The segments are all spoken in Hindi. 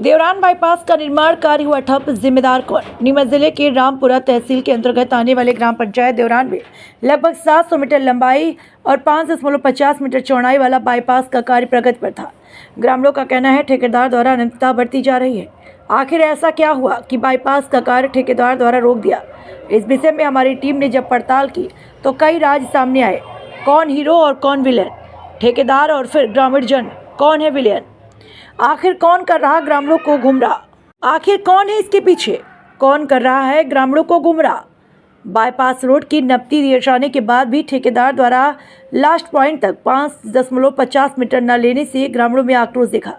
देवरान बाईपास का निर्माण कार्य हुआ ठप, जिम्मेदार कौन? नीमच जिले के रामपुरा तहसील के अंतर्गत आने वाले ग्राम पंचायत देवरान में लगभग 700 मीटर लंबाई और 5.50 मीटर चौड़ाई वाला बाईपास का कार्य प्रगति पर था। ग्रामीणों का कहना है ठेकेदार द्वारा अनियमितता बरती जा रही है। आखिर ऐसा क्या हुआ कि बाईपास का कार्य ठेकेदार द्वारा रोक दिया? इस विषय में हमारी टीम ने जब पड़ताल की तो कई राज सामने आए। कौन हीरो और कौन विलेन? ठेकेदार और फिर ग्रामीण जन, कौन है विलेन? आखिर कौन कर रहा ग्रामीणों को गुमराह? आखिर कौन है इसके पीछे? कौन कर रहा है ग्रामीणों को गुमराह? बाईपास रोड की नपती दिए जाने के बाद भी ठेकेदार द्वारा लास्ट पॉइंट तक 5.50 मीटर न लेने से ग्रामीणों में आक्रोश दिखा।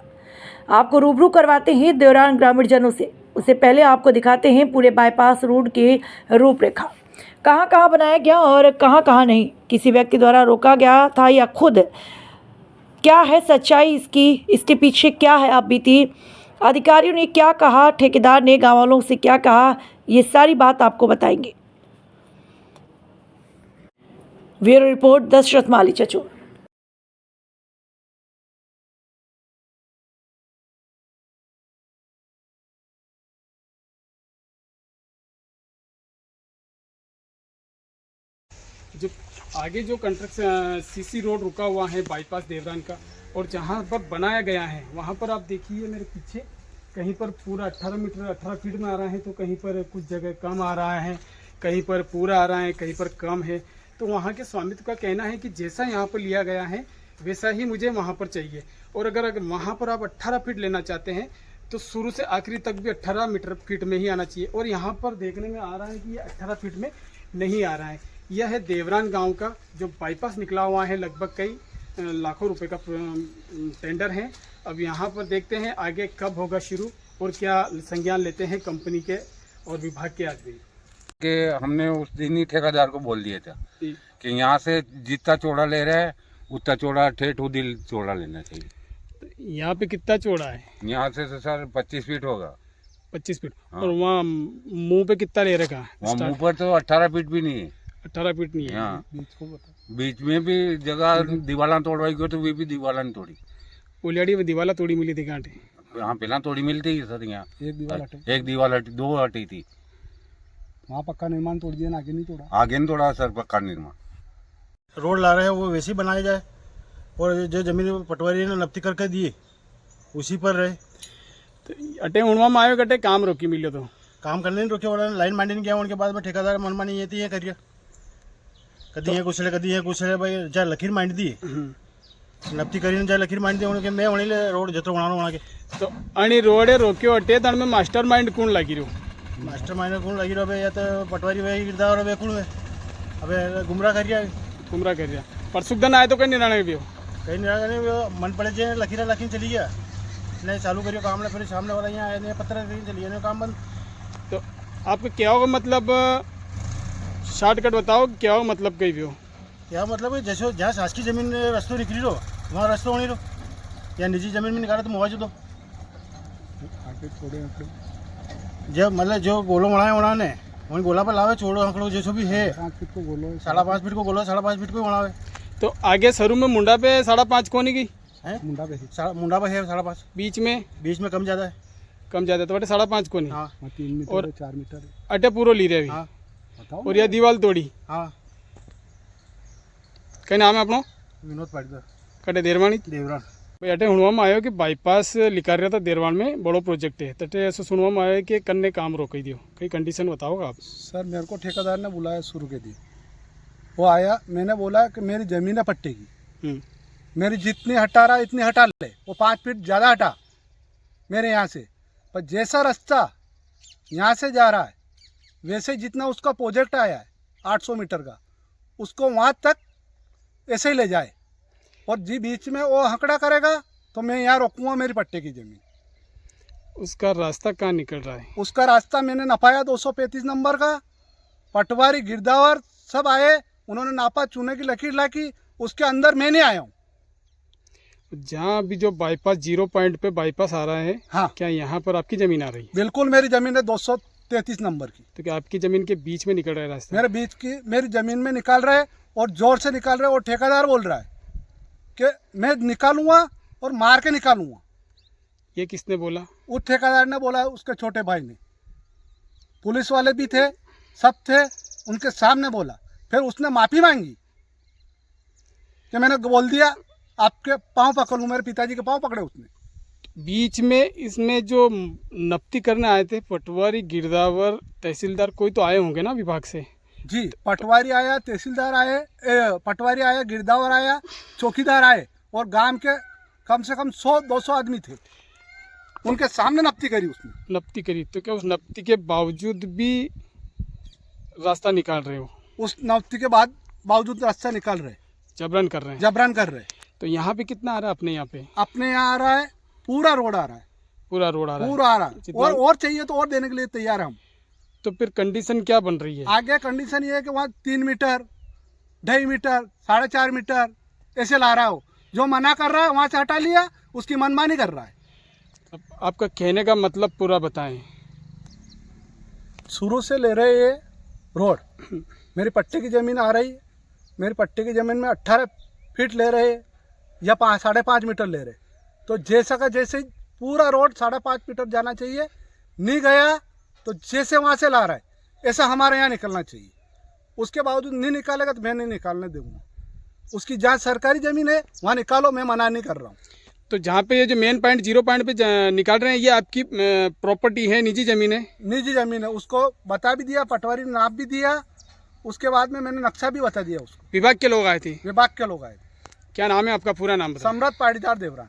आपको रूबरू करवाते हैं देवरान ग्रामीण जनों से। उससे पहले आपको दिखाते हैं पूरे बाईपास रोड के रूपरेखा, कहाँ कहाँ बनाया गया और कहाँ कहाँ नहीं, किसी व्यक्ति द्वारा रोका गया था या खुद। क्या है सच्चाई इसके पीछे क्या है आप बीती, अधिकारियों ने क्या कहा, ठेकेदार ने गाँव वालों से क्या कहा, ये सारी बात आपको बताएंगे। ब्यूरो रिपोर्ट दशरथ माली चचोर। जो आगे जो कंस्ट्रक्शन सीसी रोड रुका हुआ है बाईपास देवरान का, और जहाँ पर बनाया गया है वहाँ पर आप देखिए मेरे पीछे कहीं पर पूरा 18 मीटर 18 फीट में आ रहा है, तो कहीं पर कुछ जगह कम आ रहा है, कहीं पर पूरा आ रहा है, कहीं पर कम है। तो वहाँ के स्वामित्व का कहना है कि जैसा यहाँ पर लिया गया है वैसा ही मुझे वहाँ पर चाहिए, और अगर वहाँ पर आप 18 फीट लेना चाहते हैं तो शुरू से आखिरी तक भी 18 मीटर फीट में ही आना चाहिए, और यहाँ पर देखने में आ रहा है कि ये 18 फीट में नहीं आ रहा है। यह है देवरान गांव का जो बाईपास निकला हुआ है, लगभग कई लाखों रुपए का टेंडर है। अब यहाँ पर देखते हैं आगे कब होगा शुरू और क्या संज्ञान लेते हैं कंपनी के और विभाग के आदमी। कि हमने उस दिन ही ठेकेदार को बोल दिया था कि यहाँ से जितना चौड़ा ले रहे हैं उतना चौड़ा ठेठ उदिल चौड़ा लेना चाहिए। तो यहाँ पे कितना चौड़ा है? यहाँ से तो सर 25 फीट होगा। 25 फीट। हाँ। और वहाँ मुंह पे कितना ले रखा है? वहाँ मुँह पर तो 18 फीट भी नहीं है। 18 फीट नहीं है। हाँ। बीच को बता। बीच में भी जगह दीवाला तोड़वाई गई तो वे भी दीवाला नहीं तोड़ी। ओलियाड़ी में दीवाला तोड़ी मिली थी कांटे। यहाँ पहला तोड़ी मिलती है सर, यहाँ एक दीवार हटी, दो हटी थी। वहाँ पक्का निर्माण तोड़ दिया, आगे नहीं तोड़ा। आगे नहीं तोड़ा सर पक्का निर्माण। रोड ला रहे हैं वो वैसे ही बनाया जाए, और जो जमीन पटवारी ने नपती करके दिए उसी पर रहे। तो अटे उणवा में आयो कटे काम रोकी मिलो तो काम करने नहीं रोके, वाला लाइन माइंडिंग किया, उनके बाद में ठेकेदार मनमानी ये थी ये करिए, कदी है कुछ है भाई जा लकीर माइंड दी नपती करी जा लकीर माइंड दी उनके मैं वहीं ले रोड जतो बनानो वहाँ के। तो अणी रोडे रोक्यो अटे तण में मास्टर माइंड कौन लगी रहो? मास्टर माइंड कौन लगी रहो या तो पटवारी भाई गिरदार और कौन है अबे गुमराह करिया पर सुखदन आए तो कहीं निर्णय भी हो कहीं नहीं मन पड़े जे लकीरा लकीन चली गया नहीं चालू करियो काम, फिर सामने वाला यहाँ आए पत्थर चली गया काम बंद। तो आपको क्या होगा मतलब शॉर्टकट बताओ क्या हो मतलब कहीं भी हो? क्या मतलब है जैसे जहाँ शासकीय जमीन रस्तों निकली रहो वहाँ रस्तों नहीं रहो, या निजी जमीन में निकालो तो मुआवजा दो। आगे थोड़े जब मतलब जो गोलो बनाए उन्होंने वहीं गोला पर लावे छोड़ो आंकड़ो जैसे भी है 5 फीट को गोलो 5.5 फीट को गोलो 5.5 फीट को बनावे। तो आगे शुरू में मुंडा पे 5.5 कोनी की है मुंडा पे है 5.5, बीच में कम ज़्यादा तो बटे 5.5 कोनी। हाँ 3 मीटर और 4 मीटर अटे पूरा ली रहे हाँ अभी। और यह दीवार तोड़ी। हाँ कहीं नाम है अपनो? विनोद पाटीदार कटे देरवानी देवरान। भाई अटे सुनवा में आयो कि बाईपास लिखा रहा था देरवान में बड़ो प्रोजेक्ट है, तटे ऐसा सुनवा में आयो कि कन्ने काम रोक दियो, कई कंडीशन बताओगे आप? सर मेरे को ठेकेदार ने बुलाया शुरू के दिन, वो आया, मैंने बोला कि मेरी ज़मीन है पट्टे की, मेरी जितनी हटा रहा इतनी हटा ले, वो 5 फीट ज़्यादा हटा मेरे यहाँ से, पर जैसा रास्ता यहाँ से जा रहा है वैसे जितना उसका प्रोजेक्ट आया है 800 मीटर का उसको वहाँ तक ऐसे ही ले जाए, और जी बीच में वो हकड़ा करेगा तो मैं यहाँ रोकूँगा मेरी पट्टे की ज़मीन। उसका रास्ता कहाँ निकल रहा है? उसका रास्ता मैंने नपाया 235 नंबर का, पटवारी गिरदावर सब आए, उन्होंने नापा, चूने की लकीर लाकी, उसके अंदर मैं नहीं आया हूँ। जहाँ अभी जो बाईपास 0 पॉइंट पे बाईपास आ रहा है, हाँ क्या यहाँ पर आपकी ज़मीन आ रही है? बिल्कुल मेरी ज़मीन है 233 नंबर की। तो क्या आपकी ज़मीन के बीच में निकल रहा है रास्ता? मेरे बीच की मेरी ज़मीन में निकाल रहे और जोर से निकाल रहे, और ठेकेदार बोल रहा है कि मैं निकालूंगा और मार के निकालूंगा। ये किसने बोला? उस ठेकेदार ने बोला, उसके छोटे भाई ने। पुलिस वाले भी थे, सब थे, उनके सामने बोला। फिर उसने माफ़ी मांगी कि मैंने बोल दिया, आपके पाँव पकड़ूँ। मेरे पिताजी के पाँव पकड़े उसने। बीच में इसमें जो नफ्ती करने आए थे पटवारी, गिरदावर, तहसीलदार, कोई तो आए होंगे ना विभाग से? जी, पटवारी आया, तहसीलदार आए, पटवारी आया, गिरदावर आया, चौकीदार आए, और गांव के कम से कम 100-200 आदमी थे। उनके सामने नफ्ती करी उसने। नफ्ती करी, तो क्या उस नफ्ती के बावजूद भी रास्ता निकाल रहे हो? उस नफ्ती के बावजूद रास्ता निकाल रहे, जबरन कर रहे हैं? जबरन कर रहे। तो यहाँ पे कितना आ रहा है अपने यहाँ पे? अपने यहाँ आ रहा है, पूरा रोड आ रहा है, पूरा रोड आ रहा है? पूरा आ रहा है। जितना- और चाहिए तो और देने के लिए तैयार हैं हम। तो फिर कंडीशन क्या बन रही है? आगे कंडीशन ये है कि वहाँ 3 मीटर, 2.5 मीटर, 4.5 मीटर ऐसे ला रहा हो। जो मना कर रहा है वहाँ से हटा लिया, उसकी मनमानी कर रहा है। अब आपका कहने का मतलब पूरा बताएं। शुरू से ले रहे ये रोड, मेरी पट्टे की ज़मीन आ रही है, मेरी पट्टे की ज़मीन में 18 फीट ले रहे या 5.5 मीटर ले रहे। तो जैसा का जैसे ही पूरा रोड 5.5 मीटर जाना चाहिए, नहीं गया तो जैसे वहाँ से ला रहा है ऐसा हमारे यहाँ निकलना चाहिए। उसके बावजूद नहीं निकालेगा तो मैं नहीं निकालने दूंगा। उसकी जहाँ सरकारी ज़मीन है वहाँ निकालो, मैं मना नहीं कर रहा हूँ। तो जहाँ पे ये जो मेन पॉइंट, 0 पॉइंट पे निकाल रहे हैं, ये आपकी प्रॉपर्टी है, निजी ज़मीन है? निजी ज़मीन है, उसको बता भी दिया, पटवारी ने नाप भी दिया। उसके बाद में मैंने नक्शा भी बता दिया उसको। विभाग के लोग आए थे? विभाग के लोग आए थे। क्या नाम है आपका? पूरा नाम बताएं। सम्राट पाटीदार देवरान।